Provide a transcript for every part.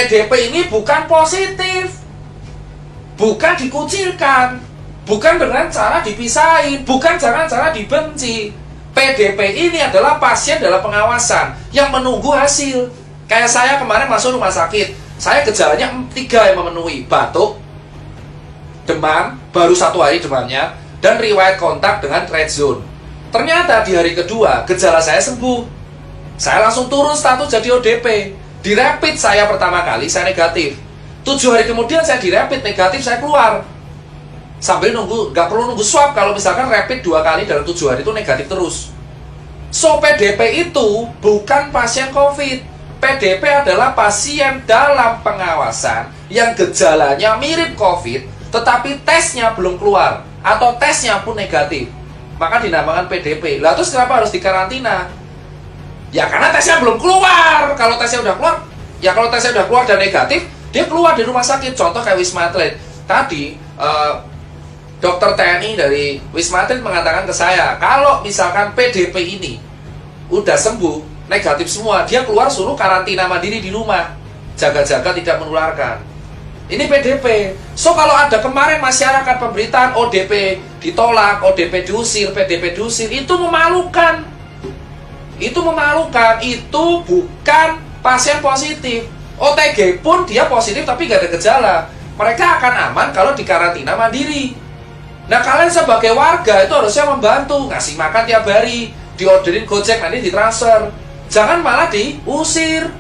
PDP ini bukan positif, bukan dikucilkan, bukan dengan cara dipisahin, bukan dengan cara dibenci. PDP ini adalah pasien dalam pengawasan yang menunggu hasil. Kayak saya kemarin masuk rumah sakit, saya gejalanya 3 yang memenuhi: batuk, demam, baru 1 hari demamnya, dan riwayat kontak dengan red zone. Ternyata di hari kedua gejala saya sembuh. Saya langsung turun status jadi ODP. Di rapid saya pertama kali saya negatif. 7 hari kemudian saya di rapid negatif, saya keluar. Sambil nunggu, gak perlu nunggu swab kalau misalkan rapid 2 kali dalam 7 hari itu negatif terus. So PDP itu bukan pasien COVID. PDP adalah pasien dalam pengawasan yang gejalanya mirip COVID, tetapi tesnya belum keluar atau tesnya pun negatif, maka dinamakan PDP. Lah terus kenapa harus dikarantina? Ya karena tesnya belum keluar. Kalau tesnya udah keluar, ya kalau tesnya udah keluar dan negatif, dia keluar di rumah sakit. Contoh kayak Wisma Atlet. Tadi dokter TNI dari Wisma Atlet mengatakan ke saya, kalau misalkan PDP ini udah sembuh, negatif semua, dia keluar suruh karantina mandiri di rumah, jaga-jaga tidak menularkan. Ini PDP. So kalau ada kemarin masyarakat pemberitaan ODP ditolak, ODP diusir, PDP diusir, itu memalukan. Itu memalukan. Itu bukan pasien positif. OTG pun dia positif tapi gak ada gejala. Mereka akan aman kalau dikarantina mandiri. Nah kalian sebagai warga itu harusnya membantu, ngasih makan tiap hari, diorderin Gojek, nanti ditransfer. Jangan malah diusir.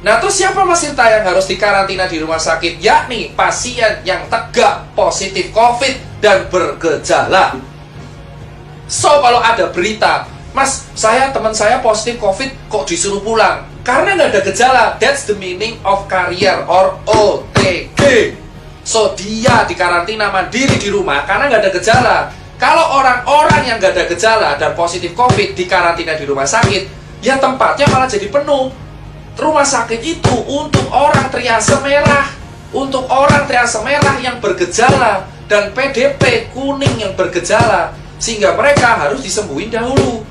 Nah terus siapa Mas Tirta yang harus dikarantina di rumah sakit? Yakni pasien yang tegak positif COVID dan bergejala. So kalau ada berita, Mas, teman saya positif COVID kok disuruh pulang? Karena nggak ada gejala. That's the meaning of carrier or OTG. So dia dikarantina mandiri di rumah karena nggak ada gejala. Kalau orang-orang yang nggak ada gejala dan positif COVID dikarantina di rumah sakit, ya tempatnya malah jadi penuh. Rumah sakit itu untuk orang triase merah, untuk orang triase merah yang bergejala dan PDP kuning yang bergejala, sehingga mereka harus disembuhin dahulu.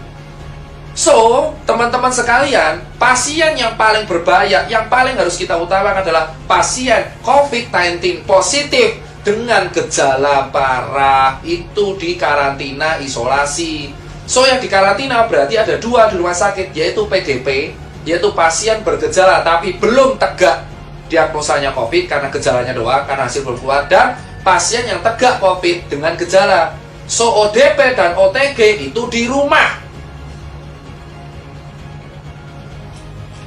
So, teman-teman sekalian, pasien yang paling berbahaya, yang paling harus kita utamakan adalah pasien COVID-19 positif dengan gejala parah. Itu dikarantina isolasi. So, yang dikarantina berarti ada 2 di rumah sakit, yaitu PDP, yaitu pasien bergejala tapi belum tegak diagnosanya COVID karena gejalanya doang, karena hasil belum keluar, dan pasien yang tegak COVID dengan gejala. So, ODP dan OTG itu di rumah.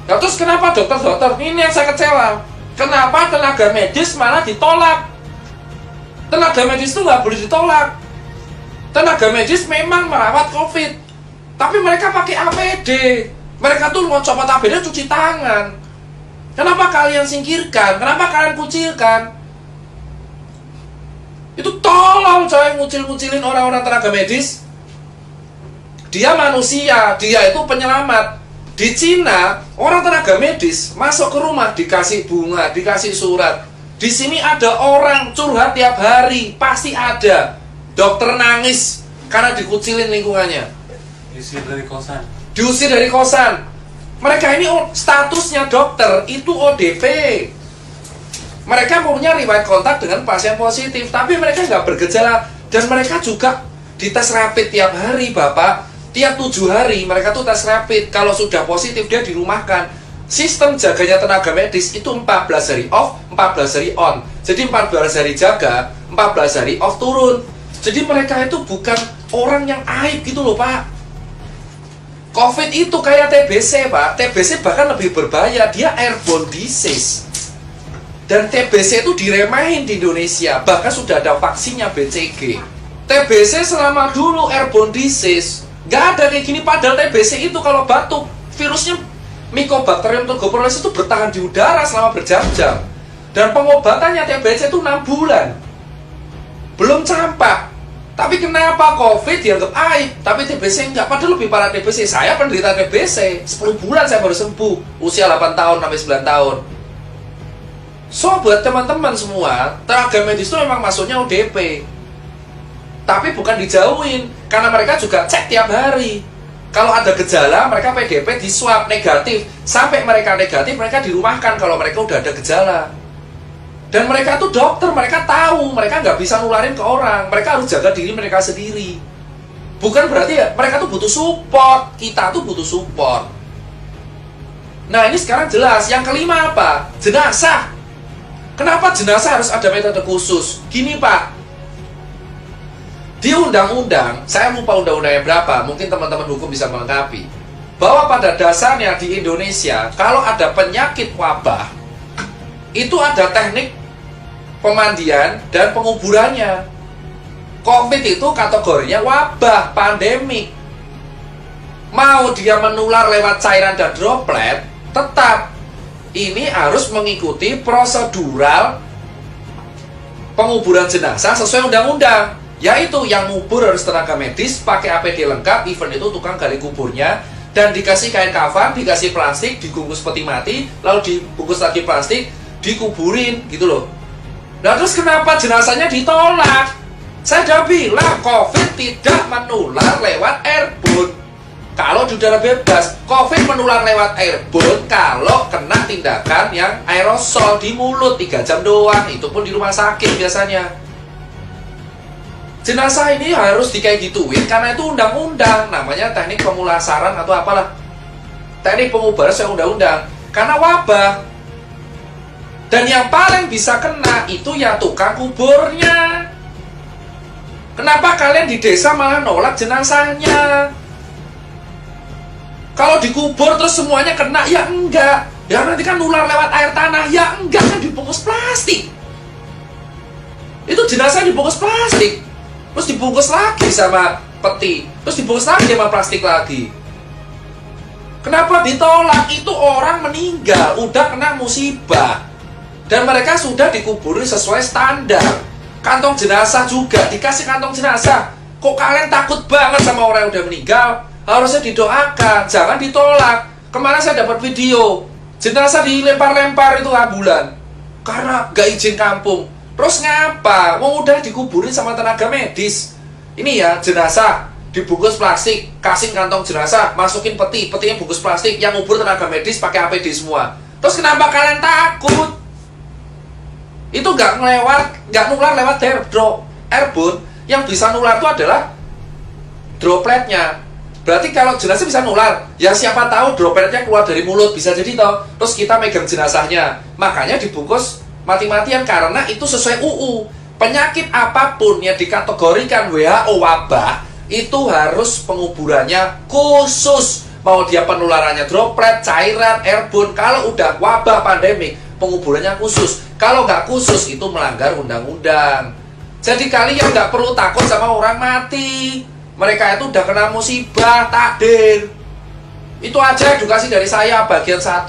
Nah, terus kenapa dokter-dokter? Ini yang saya kecewa. Kenapa tenaga medis malah ditolak? Tenaga medis itu nggak boleh ditolak. Tenaga medis memang merawat COVID, tapi mereka pakai APD. Mereka tuh mau copot APD cuci tangan. Kenapa kalian singkirkan? Kenapa kalian kucilkan? Itu tolong coy, ngucil-ngucilin orang-orang tenaga medis. Dia manusia, dia itu penyelamat. Di Cina, orang tenaga medis masuk ke rumah dikasih bunga, dikasih surat. Di sini ada orang curhat tiap hari, pasti ada. Dokter nangis karena dikucilin lingkungannya. Diusir dari kosan. Diusir dari kosan. Mereka ini statusnya dokter, itu ODP. Mereka punya riwayat kontak dengan pasien positif, tapi mereka nggak bergejala. Dan mereka juga dites rapid tiap hari, Bapak. Tiap 7 hari mereka tuh tes rapid. Kalau sudah positif dia dirumahkan. Sistem jaganya tenaga medis itu 14 hari off, 14 hari on. Jadi 14 hari jaga, 14 hari off turun. Jadi mereka itu bukan orang yang aib gitu loh, Pak. COVID itu kayak TBC, Pak. TBC bahkan lebih berbahaya, dia airborne disease. Dan TBC itu diremehin di Indonesia. Bahkan sudah ada vaksinnya BCG. TBC selama dulu airborne disease. Gak ada kayak gini, padahal TBC itu kalau batuk, virusnya Mycobacterium tuberculosis itu bertahan di udara selama berjam-jam. Dan pengobatannya TBC itu 6 bulan. Belum campak. Tapi kenapa COVID dianggap aib, tapi TBC enggak? Padahal lebih parah TBC. Saya penderita TBC, 10 bulan saya baru sembuh. Usia 8 tahun sampai 9 tahun. So, buat teman-teman semua, tenaga medis itu memang masuknya ODP. Tapi bukan dijauhin, karena mereka juga cek tiap hari. Kalau ada gejala, mereka PDP di swab negatif. Sampai mereka negatif, mereka dirumahkan kalau mereka udah ada gejala. Dan mereka tuh dokter, mereka tahu, mereka nggak bisa nularin ke orang. Mereka harus jaga diri mereka sendiri. Bukan berarti ya, mereka tuh butuh support. Kita tuh butuh support. Nah ini sekarang jelas. Yang kelima apa? Jenazah. Kenapa jenazah harus ada metode khusus? Gini Pak, di undang-undang, saya lupa undang-undangnya berapa, mungkin teman-teman hukum bisa melengkapi, bahwa pada dasarnya di Indonesia, kalau ada penyakit wabah, itu ada teknik pemandian dan penguburannya. COVID itu kategorinya wabah, pandemik. Mau dia menular lewat cairan dan droplet, tetap ini harus mengikuti prosedural penguburan jenazah sesuai undang-undang. Yaitu yang ngubur harus tenaga medis, pakai APD lengkap, even itu tukang gali kuburnya, dan dikasih kain kafan, dikasih plastik, dibungkus peti mati, lalu dibungkus lagi plastik, dikuburin, gitu loh. Nah terus kenapa jenazahnya ditolak? Saya udah bilang, COVID tidak menular lewat airborne. Kalau di udara bebas, COVID menular lewat airborne kalau kena tindakan yang aerosol di mulut 3 jam doang, itu pun di rumah sakit biasanya. Jenazah ini harus kayak gituin karena itu undang-undang, namanya teknik pemulasaran atau apalah, teknik pengubaran sesuai undang-undang, karena wabah. Dan yang paling bisa kena itu ya tukang kuburnya. Kenapa kalian di desa malah nolak jenazahnya? Kalau dikubur terus semuanya kena, ya enggak. Ya nanti kan nular lewat air tanah, ya enggak, kan dibungkus plastik. Itu jenazah dibungkus plastik, terus dibungkus lagi sama peti, terus dibungkus lagi sama plastik lagi. Kenapa ditolak? Itu orang meninggal, udah kena musibah, dan mereka sudah dikuburi sesuai standar. Kantong jenazah juga dikasih kantong jenazah. Kok kalian takut banget sama orang yang udah meninggal? Harusnya didoakan, jangan ditolak. Kemarin saya dapat video jenazah dilempar-lempar itu ambulan karena gak izin kampung. Terus ngapa? Wong udah dikuburin sama tenaga medis. Ini ya jenazah dibungkus plastik, kasih kantong jenazah, masukin peti, petinya bungkus plastik, yang ngubur tenaga medis pakai APD semua. Terus kenapa kalian takut? Itu nggak nular lewat airborne. Yang bisa nular itu adalah dropletnya. Berarti kalau jenazah bisa nular, ya siapa tahu dropletnya keluar dari mulut, bisa jadi toh. Terus kita megang jenazahnya, makanya dibungkus mati-matian karena itu sesuai UU. Penyakit apapun yang dikategorikan WHO wabah itu harus penguburannya khusus. Mau dia penularannya droplet, cairan, airborne, kalau udah wabah pandemik, penguburannya khusus. Kalau nggak khusus itu melanggar undang-undang. Jadi kalian nggak perlu takut sama orang mati. Mereka itu udah kena musibah, takdir. Itu aja edukasi dari saya bagian 1.